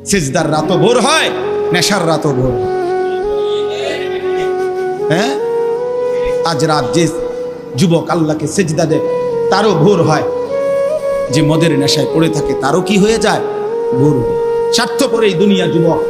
সিজদার রাতও ভোর হয়, নেশার রাতও ভোর হয়। হ্যাঁ, আজ রাত যে যুবক আল্লাহকে সেজদা দেয় তারও ভোর হয়, যে মদের নেশায় পড়ে থাকে তারও কি হয়ে যায়, ভোর। স্বার্থপর এই দুনিয়া যুবক,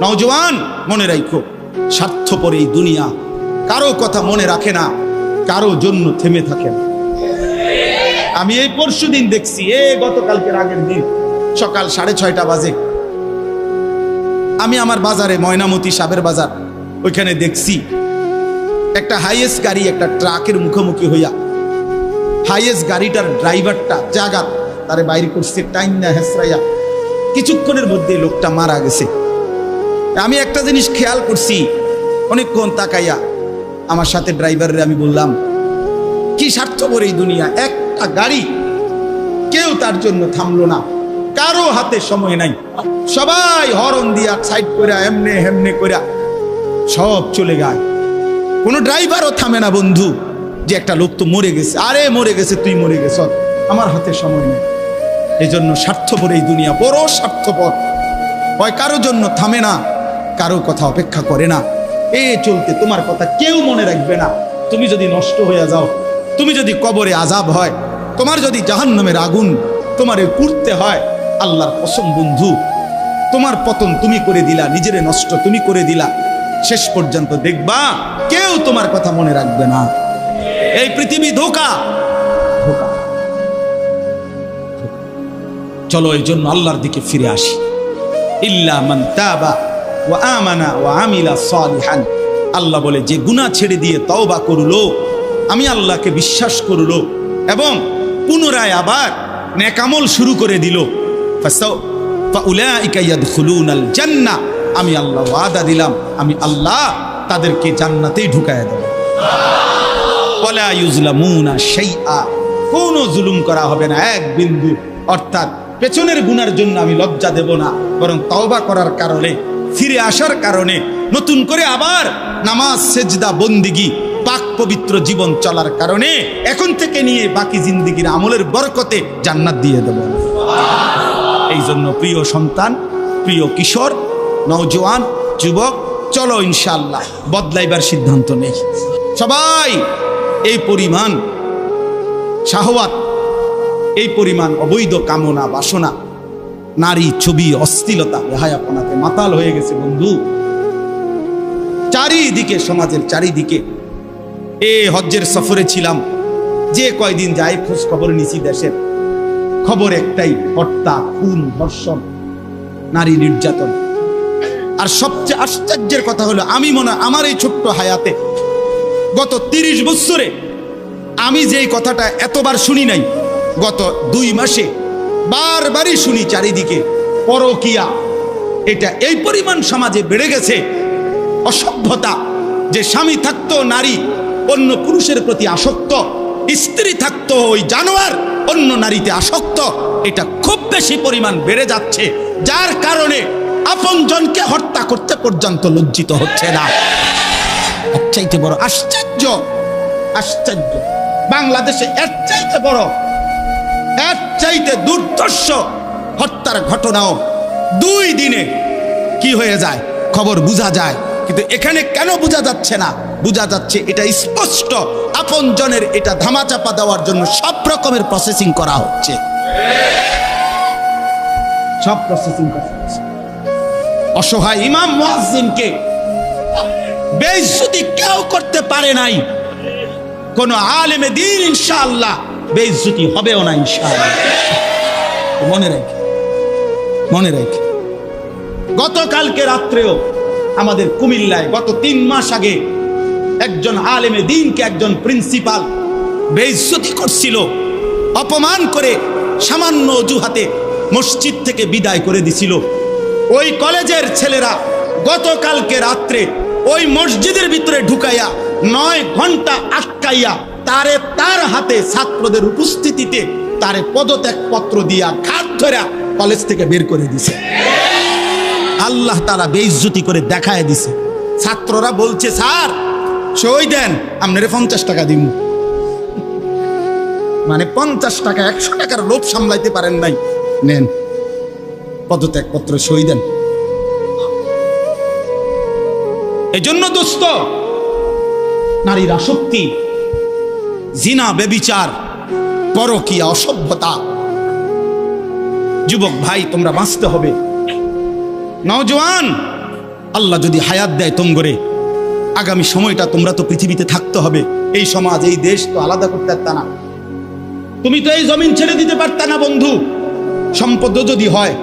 নওজওয়ান মনে রাখো, স্বার্থপর এই দুনিয়া, কারো কথা মনে রাখে না, কারো জন্য থেমে থাকে না। আমি এই পরশুদিন দেখছি, গতকালকের আগের দিন সকাল 6:30 বাজে আমি আমার বাজারে, ময়নামতি সাবের বাজার, ওইখানে দেখছি একটা হাইয়েস্ট গাড়ি একটা ট্রাকের মুখোমুখি হইয়া, হাইয়েস্ট গাড়িটার ড্রাইভারটা জাগাত তারে বাইরে করছে টাইম না হেসরাইয়া, কিছুক্ষণের মধ্যে লোকটা মারা গেছে। আমি একটা জিনিস খেয়াল করছি, অনেকক্ষণ তাকাইয়া আমার সাথে ড্রাইভারের আমি বললাম, কি স্বার্থপর এই দুনিয়া, একটা গাড়ি কেউ তার জন্য থামলো না, কারো হাতে সময় নাই, সবাই হরন দিয়া সাইড করে এমনে হেমনে করে সব চলে যায়, কোনো ড্রাইভারও থামে না বন্ধু, যে একটা লোক তো মরে গেছে, আরে মরে গেছে, তুই মরে গেছ, আমার হাতে সময় নেই। এই জন্য স্বার্থপর এই দুনিয়া, বড় স্বার্থপর, হয় কারো জন্য থামে না, কারো কথা অপেক্ষা করে না, চলতে তোমার কথা কেউ মনে রাখবে না। তুমি যদি নষ্ট হয়ে যাও, তুমি যদি কবরে আযাব হয়, তোমার যদি জাহান্নামের আগুন তোমারে পুড়তে হয়, আল্লাহর কসম বন্ধু, তোমার পতন তুমি করে দিলা, নিজেরে নষ্ট তুমি করে দিলা, শেষ পর্যন্ত দেখবা কেউ তোমার কথা মনে রাখবে না। এই পৃথিবী ধোঁকা। চলো এই জন্য আল্লাহর দিকে ফিরে আসি। ইল্লা মান তাবা ওয়া আমানা ওয়া আমিলা সালিহান, আল্লাহ বলে যে গুনাহ ছেড়ে দিয়ে তওবা করলো, আমি আল্লাহকে বিশ্বাস করলো এবং পুনরায় আবার নেক আমল শুরু করে দিল, ফাউলাইকা ইয়াদখুলুনাল জান্নাহ, আমি আল্লাহ ওয়াদা দিলাম, আমি আল্লাহ তাদেরকে জান্নাতেই ঢুকায়া দেব। ওয়ালা ইউজলামুনা শাইআ, কোনো জুলুম করা হবে না এক বিন্দু। অর্থাৎ পেছনের গুনার জন্য আমি লজ্জা দেব না, বরং তওবা করার কারণে, ফিরে আসার কারণে, নতুন করে আবার নামাজ সেজদা বন্দিগি পাক পবিত্র জীবন চলার কারণে এখন থেকে নিয়ে বাকি জিন্দেগির আমলের বরকতে জান্নাত দিয়ে দেব। এই জন্য প্রিয় সন্তান, প্রিয় কিশোর, নওজওয়ান, যুবক, চলো ইনশাআল্লাহ বদলাইবার সিদ্ধান্ত নেই। সবাই এই পরিমাণ শাহওয়াত, এই পরিমাণ অবৈধ কামনা বাসনা, নারী ছবি, অশ্লীলতা, বেহায়াপনাতে মাতাল হয়ে গেছে বন্ধু চারিদিকে, সমাজের চারিদিকে। হজ্জের সফরে ছিলাম, যে কয়দিন যাই খোঁজ খবর নিছি, দেশের খবর একটাই, হত্যা, খুন, ধর্ষণ, নারী নির্যাতন। আর সবচেয়ে আশ্চর্যের কথা হলো, আমি মনে হয় আমার এই ছোট্ট হায়াতে গত 30 বছরে আমি যেই কথাটা এতবার শুনি নাই, গত 2 মাসে বারবারই শুনি চারিদিকে পরকিয়া। এটা এই পরিমাণ সমাজে বেড়ে গেছে, অসভ্যতা, যে স্বামী থাকতো নারী অন্য পুরুষের প্রতি আসক্ত, স্ত্রী থাকতো ওই জানোয়ার অন্য নারীতে আসক্ত, এটা খুব বেশি পরিমাণ বেড়ে যাচ্ছে, যার কারণে আপনজনকে হত্যা করতে পর্যন্ত লজ্জিত হচ্ছে না। এর চাইতে বড় আশ্চর্য, আশ্চর্য বাংলাদেশে এর চাইতে বড়, এর চাইতে দুর্ধর্ষ হত্যার ঘটনাও 2 দিনে কি হয়ে যায় খবর বোঝা যায়। কিন্তু এখানে কেন বোঝা যাচ্ছে না? বোঝা যাচ্ছে এটা স্পষ্ট, আপনজনের এটা ধামাচাপা দেওয়ার জন্য সব রকমের প্রসেসিং করা হচ্ছে, সব প্রসেসিং করা হচ্ছে। অসহায় ইমাম মুয়াজ্জিনকে বেইজ্জতি কেউ করতে পারে নাই, কোন আলেমে দ্বীন ইনশাআল্লাহ বেইজ্জতি হবেও না ইনশাআল্লাহ। মনে রাখে, মনে রাখে। গতকালকে রাত্রেও আমাদের কুমিল্লায় গত 3 মাস আগে একজন আলেমে দ্বীনকে একজন প্রিন্সিপাল বেইজ্জতি করছিল, অপমান করে সামান্য অজুহাতে মসজিদ থেকে বিদায় করে দিছিল। ওই কলেজের ছেলেরা গতকালকে রাত্রে ওই মসজিদের ভিতরে ঢুকাইয়া 9 ঘন্টা আটকাইয়া তার হাতে ছাত্রদের উপস্থিতিতে তারে পদত্যাগ পত্র দিয়া ঘাট ধরে কলেজ থেকে বের করে দিছে। আল্লাহ তাআলা বেইজ্জতি করে দেখায় দিছে। ছাত্ররা বলছে, স্যার সই দেন, আপনারে 50 টাকা দিব। মানে 50 টাকা, 100 টাকার লোভ সামলাইতে পারেন নাই, নেন। পদত্যাগপত্র সই দেন। এজন্য দোস্ত, নারীর আসক্তি, জিনা, বেবিচার, পরকীয়া, অসভ্যতা, যুবক ভাই তোমরা বাঁচতে হবে। নওজওয়ান, আল্লাহ যদি হায়াত দেয় তোমগরে, আগামী সময়টা তোমরা তো পৃথিবীতে থাকতে হবে। এই সমাজ, এই দেশ তো আলাদা করতে পারতা না, তুমি তো এই জমিন ছেড়ে দিতে পারতা না বন্ধু। সম্পদ যদি হয়,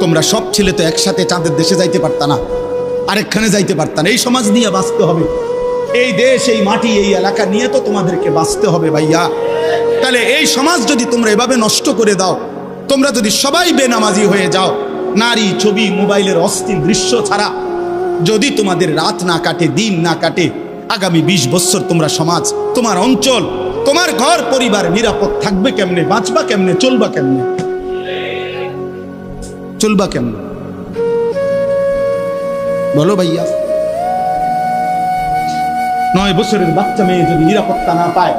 তোমরা সব ছেলে তো একসাথে চাঁদের দেশে যাইতে পারতা না, আরেকখানে যাইতে পারতা না। এই সমাজ নিয়ে বাঁচতে হবে, এই দেশ, এই মাটি, এই এলাকা নিয়ে তো তোমাদেরকে বাঁচতে হবে ভাইয়া। তাহলে এই সমাজ যদি তোমরা এভাবে নষ্ট করে দাও, তোমরা যদি সবাই বেনামাজি হয়ে যাও, নারী, ছবি, মোবাইলের অস্থির দৃশ্য ছাড়া যদি তোমাদের রাত না কাটে, দিন না কাটে, আগামী 20 বছর তোমরা সমাজ, তোমার অঞ্চল, তোমার ঘর পরিবার নিরাপদ থাকবে কেমনে? বাঁচবা কেমনে? চলবা কেমনে? চলবা কেমনে বলো ভাইয়া? 9 বছরের বাচ্চা মেয়ে যদি নিরাপত্তা না পায়,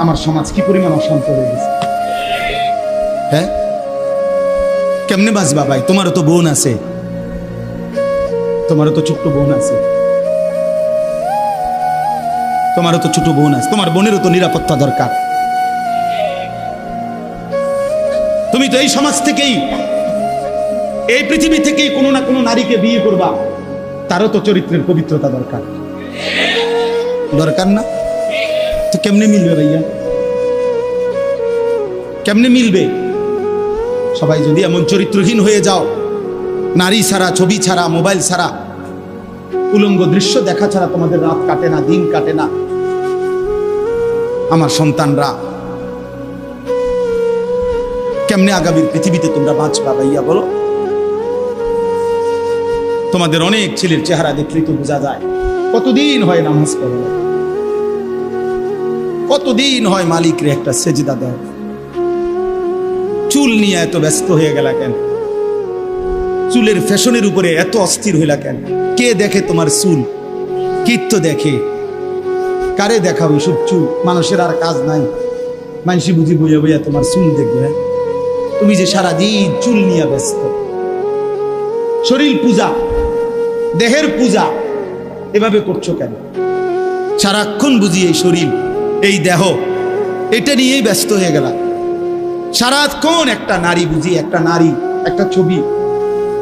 আমার সমাজ কি পরিমাণ অশান্ত হয়ে গেছে। হ্যাঁ, কেমনে বাঁচবা ভাই? তোমারও তো বোন আছে, তোমারও তো ছোট্ট বোন আছে, তোমারও তো ছোট বোন আছে, তোমার বোনেরও তো নিরাপত্তা দরকার। তুমি তো এই সমাজ থেকেই, এই পৃথিবী থেকেই কোনো না কোনো নারীকে বিয়ে করবা, তারও তো চরিত্রের পবিত্রতা দরকার, দরকার না? তো কেমনে মিলবে ভাইয়া? কেমনে মিলবে? সবাই যদি এমন চরিত্রহীন হয়ে যাও, নারী ছাড়া, ছবি ছাড়া, মোবাইল ছাড়া, উলঙ্গ দৃশ্য দেখা ছাড়া তোমাদের রাত কাটে না, দিন কাটে না, আমার সন্তানরা কেমনে আগামীর পৃথিবীতে তোমরা বাঁচবা ভাইয়া বলো? তোমাদের অনেক ছেলের চেহারা দেখলেই তো বোঝা যায় কতদিন হয় নামাজ পড়ে, কতদিন হয় মালিকরে একটা সেজদা দেয়। চুল নিয়ে এত ব্যস্ত হয়ে গেলা কেন? চুলের ফ্যাশনের উপরে এত অস্থির হইলা কেন? কে দেখে তোমার চুল? কীর্ত দেখে? কারে দেখাও এসব চুল? মানুষের আর কাজ নাই, মানুষই বুঝি বইয়া বইয়া তোমার চুল দেখবে। তুমি যে সারাদিন চুল নিয়ে ব্যস্ত, শরীর পূজা, দেহের পূজা এভাবে করছো কেন? সারাক্ষণ বুঝি এই শরীর, এই দেহ, এটা নিয়েই ব্যস্ত হয়ে গেলা। সারাক্ষণ একটা নারী বুঝি, একটা নারী, একটা ছবি,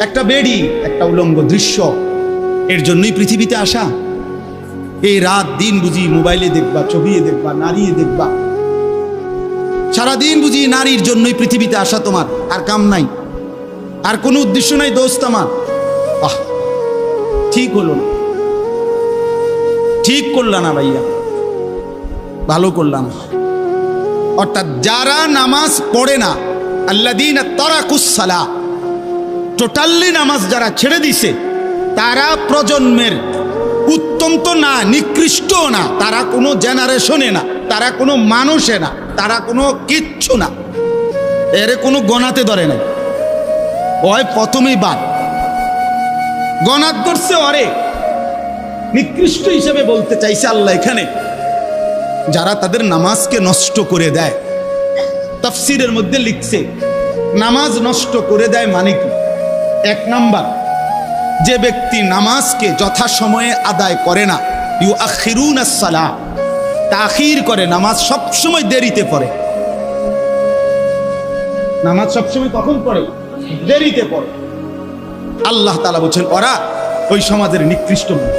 একটা বেডি, একটা উলঙ্গ দৃশ্য, এর জন্যই পৃথিবীতে আসা। এই রাত দিন বুঝি মোবাইলে দেখবা, ছবি দেখবা, নারী দেখবা, সারাদিন বুঝি নারীর জন্যই পৃথিবীতে আসা তোমার, আর কাম নাই, আর কোনো উদ্দেশ্য নাই দোস্ত আমার। আহ, ঠিক হলো না, ঠিক করলা না ভাইয়া, ভালো করলা না। অর্থাৎ যারা নামাজ পড়ে না, আল্লাযীনা তারাকুস সালাহ, টোটালি নামাজ যারা ছেড়ে দিছে, তারা প্রজন্মের উত্তম তো না, নিকৃষ্ট না, তারা কোনো জেনারেশনে না, তারা কোনো মানুষে না, তারা কোনো কিচ্ছু না, এরে কোনো গণাতে ধরে না। ওই প্রথমেই বাদ গণাত করছে, অরে নিকৃষ্ট হিসেবে বলতে চাইছে আল্লাহ এখানে যারা তাদের নামাজকে নষ্ট করে দেয়। তাফসীরের মধ্যে লিখছে নামাজ নষ্ট করে দেয় মানে কি? 1 নাম্বার, যে ব্যক্তি নামাজকে যথাসময়ে আদায় করে না, ইউআখিরুনাস সালাহ, তাখির করে, নামাজ সবসময় দেরিতে পড়ে। নামাজ সবসময় কখন পড়ে? দেরিতে পড়ে। আল্লাহ তাআলা বলেন ওরা ওই সমাজের নিকৃষ্ট মানুষ।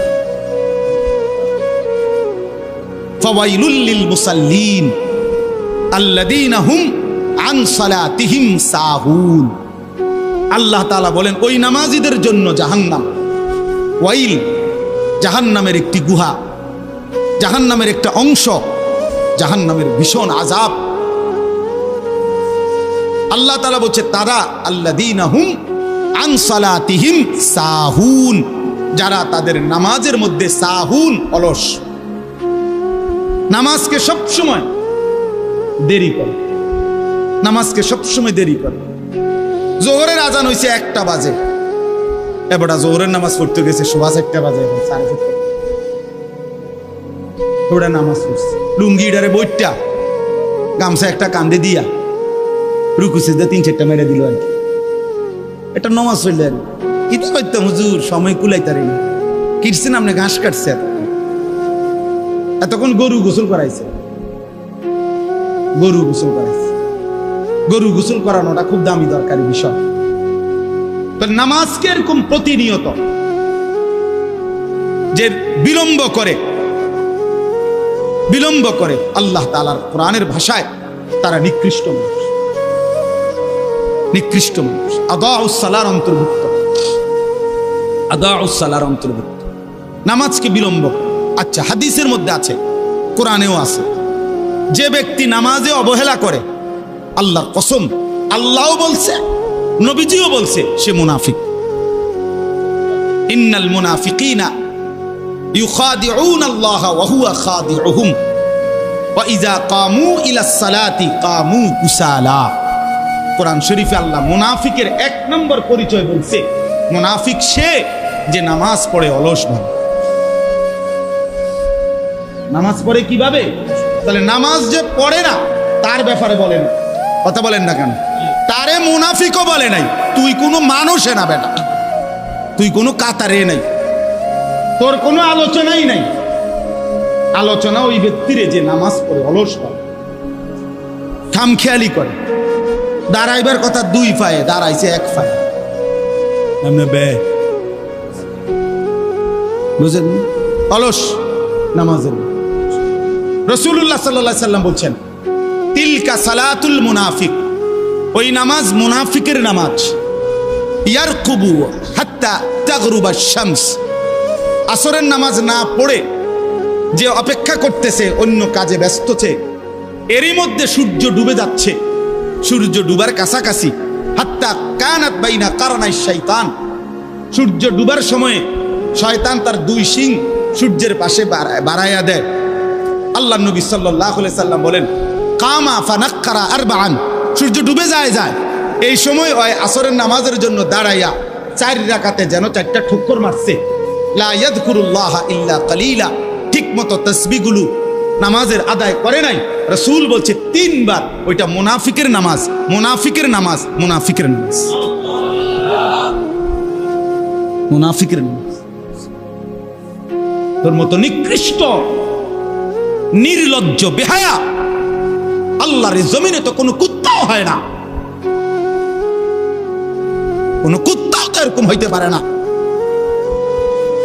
ফাওয়াইলুল লিল মুসাল্লিন আল্লাযীনা হুম আন সালাতিহিম সাহুন। আল্লাহ তাআলা বলেন ওই নামাজীদের জন্য জাহান্নাম। ওয়াইল, জাহান্নামের একটি গুহা, জাহান্নামের একটা অংশ, জাহান্নামের ভীষণ আযাব। আল্লাহ তাআলা বলছে তারা আল্লাযীনা হুম আন সালাতিহিম সাহুন, যারা তাদের নামাজের মধ্যে সাহুন, অলস, নামাজকে সবসময় দেরি করে, নামাজকে সবসময় দেরি করে। জোহরের আজান হইছে 1টা বাজে, এবারটা জোহরের নামাজ পড়তে গেছে 1:15 বাজে, 4:30 ওটা নামাজ পড়ছে, লুঙ্গিটারে বইটা গামছা একটা কান্দে দিয়া রুকু সিজদা 3-4টা মেরে দিল আর কি। এটা নমাজ হইলেন কি করতাম হুজুর, সময় কুলাইতারি না। কিটছেন আপনি, ঘাস কাটছে, এতক্ষণ গরু গোসল করাইছে, গরু গোসল করাইছে। গরু গোসল করানোটা খুব দামি দরকারি বিষয়। নামাজকে এরকম প্রতিনিয়ত যে বিলম্ব করে আল্লাহ তাআলার কোরআনের ভাষায় তারা নিকৃষ্ট মানুষ, নিকৃষ্ট মানুষ। আদাউস সালার অন্তর্ভুক্ত, আদাউস সালার অন্তর্ভুক্ত নামাজকে বিলম্ব। আচ্ছা, হাদিসের মধ্যে আছে, কোরআনেও আছে, যে ব্যক্তি নামাজে অবহেলা করে, আল্লাহর কসম, আল্লাহও বলছে, নবীজিও বলছে, সে মুনাফিক। ইন্নাল মুনাফিকিনা ইউখাদিউনা আল্লাহ ওয়া হুয়া খাদিউহুম ওয়া ইযা কামু ইলাস সালাতি কামু কুসালা। কোরআন শরীফে আল্লাহ মুনাফিকের 1 নম্বর পরিচয় বলছে, মুনাফিক সে যে নামাজ পড়ে অলস ভাবে। নামাজ পড়ে কিভাবে? তাহলে নামাজ যে পড়ে না তার ব্যাপারে বলেন, কথা বলেন না কেন? তারে মুনাফিকও বলে নাই। তুই কোনো মানুষে না বেটা, তুই কোনো কাতারে নাই, তোর কোনো আলোচনাই নাই। আলোচনা ওই ব্যক্তিরে যে নামাজ পড়ে অলস হয়, খামখেয়ালি করে, দাঁড়াইবার কথা 2 পায়ে, দাঁড়াইছে 1 পায়ে। বুঝেন? অলস নামাজের। রাসূলুল্লাহ সাল্লাল্লাহু আলাইহি সাল্লাম বলছেন, তিলকা সালাতুল মুনাফিক, ওই নামাজ মুনাফিকের নামাজ। ইয়ারকুবু হাত্তা তাগরুবা শামস, আসরের নামাজ না পড়ে যে অপেক্ষা করতেছে, অন্য কাজে ব্যস্ত আছে, এরই মধ্যে সূর্য ডুবে যাচ্ছে, সূর্য ডুবার কাছাকাছি। হাত্তা কানাত বাইনা কারনাই শয়তান, সূর্য ডুবার সময় শয়তান তার 2 শিং সূর্যের পাশে বাড়াইয়া দেয়। আল্লাহ নবী সাল্লাল্লাহু আলাইহি সাল্লাম বলেন, কামা ফানাক্কারা আরবাআন, সূর্য ডুবে যায়, এই সময় ওই আসরের নামাজের জন্য দাঁড়াইয়া 4 রাকাতে যেন 4টা ঠুক্কর মারছে। লা ইয়াযকুরুল্লাহ ইল্লা কালিলা, ঠিক মতো তাসবিহগুলো নামাজের আদায় করে নাই। রাসূল বলছে 3 বার, ওইটা মুনাফিকের নামাজ, মুনাফিকের নামাজ, মুনাফিকের নামাজ, মুনাফিকের নামাজ। তোর মতো নিকৃষ্ট, নির্লজ্জ, বেহায়া আল্লাহর জমিনে তো কোনো কুত্তাও হয় না, কোনো কুত্তাও তো এরকম হইতে পারে না।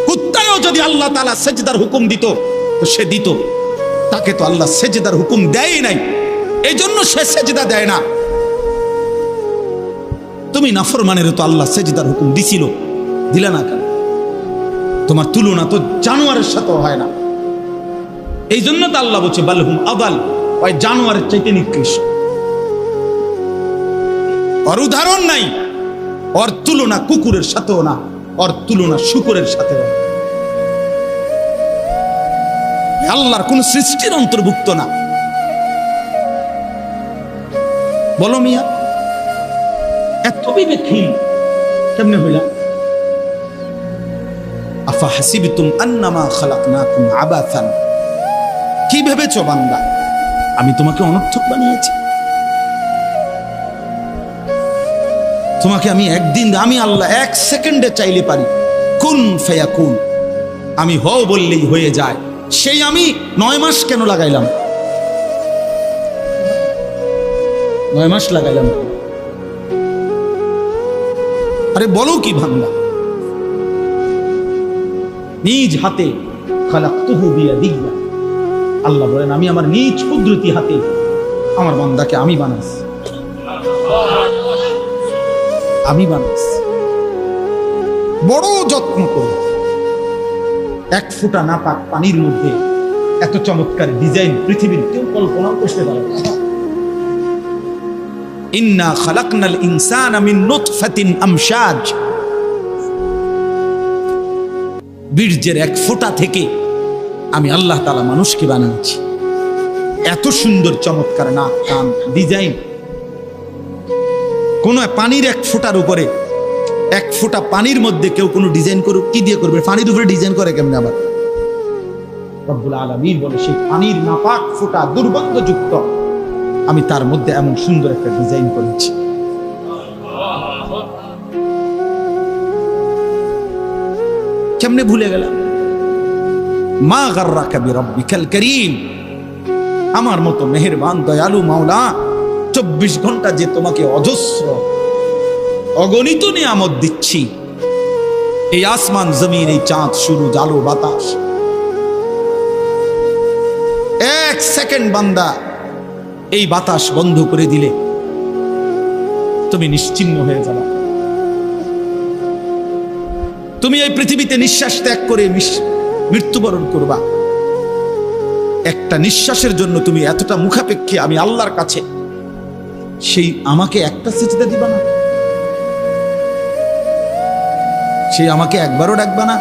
কুত্তাও যদি আল্লাহ তাআলা সেজদার হুকুম দিত তো সে দিত, তাকে তো আল্লাহ সেজদার হুকুম দেয় নাই, এই জন্য সে সেজদা দেয় না। তুমি নাফরমানের তো আল্লাহ সেজদার হুকুম দিছিল, দিলা না কেন? তোমার তুলনা তো জানোয়ারের সাথে হয় না, এই জন্য তো আল্লাহ বলছে বালহুম আদাল, ওই জানোয়ারের চাইতে নিকৃষ্ট। ওর উদাহরণ নাই, ওর তুলনা কুকুরের সাথেও না, ওর তুলনা শুকরের সাথেও না। আল্লাহর কোন সৃষ্টির অন্তর্ভুক্ত না। বলো মিয়া, এত বিবেকহীন কেমনে হইলা? আফা হাসিবতুম আন্নামা খালাকনাকুম আবাসান, কি ভেবেছো বান্দা আমি তোমাকে অনর্থক বানিয়েছি? তোমাকে আমি একদিন, আমি আল্লাহ 1 সেকেন্ডে চাইলে পারি, কুন ফায়াকুন, আমি হও বললেই হয়ে যায়। সেই আমি 9 মাস কেন লাগাইলাম? 9 মাস লাগাইলাম। আরে বলো কি বান্দা, নিজ হাতে খালাকতুহু বিয়াদিয়া, আল্লাহ বলেন আমি আমার নিজ কুদরতি হাতে আমার বান্দাকে আমি বানাইছি, আমি বানাইছি। বড় যত্ন করে 1 ফোঁটা নাপাক পানির মধ্যে এত চমৎকার ডিজাইন পৃথিবীর কেউ কল্পনাও করতে পারে না। ইন্না খালাকনাল ইনসানা মিন নুতফাতিন আমশাজ, বীর্যের 1 ফোঁটা থেকে আমি আল্লাহ তাআলা মানুষকে বানিয়েছি। এত সুন্দর চমৎকার নাক, কান, ডিজাইন। কোন পানির 1 ফোঁটার উপরে, 1 ফোঁটা পানির মধ্যে কেউ কোনো ডিজাইন করুক, কি দিয়ে করবে? পানির উপরে ডিজাইন করে কেমনে? আবার রব্বুল আলামিন বলে সেই পানির নাপাক ফোঁটা দুর্গন্ধযুক্ত, আমি তার মধ্যে এমন সুন্দর একটা ডিজাইন করেছি। কেমনে ভুলে গেলাম? মা গাররাকা বিরাব্বিকাল কারীম, আমার মতো মেহেরবান দয়ালু মাওলা 24 ঘন্টা যে তোমাকে অজস্র অগণিত নিয়ামত দিচ্ছি, এই আসমান জমিন, এই চাঁদ সূরজ আলো বাতাস, এক সেকেন্ড বান্দা এই বাতাস বন্ধ করে দিলে তুমি নিশ্চিহ্ন হয়ে যাবে। তুমি এই পৃথিবীতে নিঃশ্বাস ত্যাগ করে মৃত্যুবরণ করবা। একটা নিঃশ্বাসের জন্য তুমি এতটা মুখাপেক্ষী আমি আল্লাহর কাছে, সেই আমাকে একটা সিজদা দিবা না? সেই আমাকে একবারও ডাকবা না?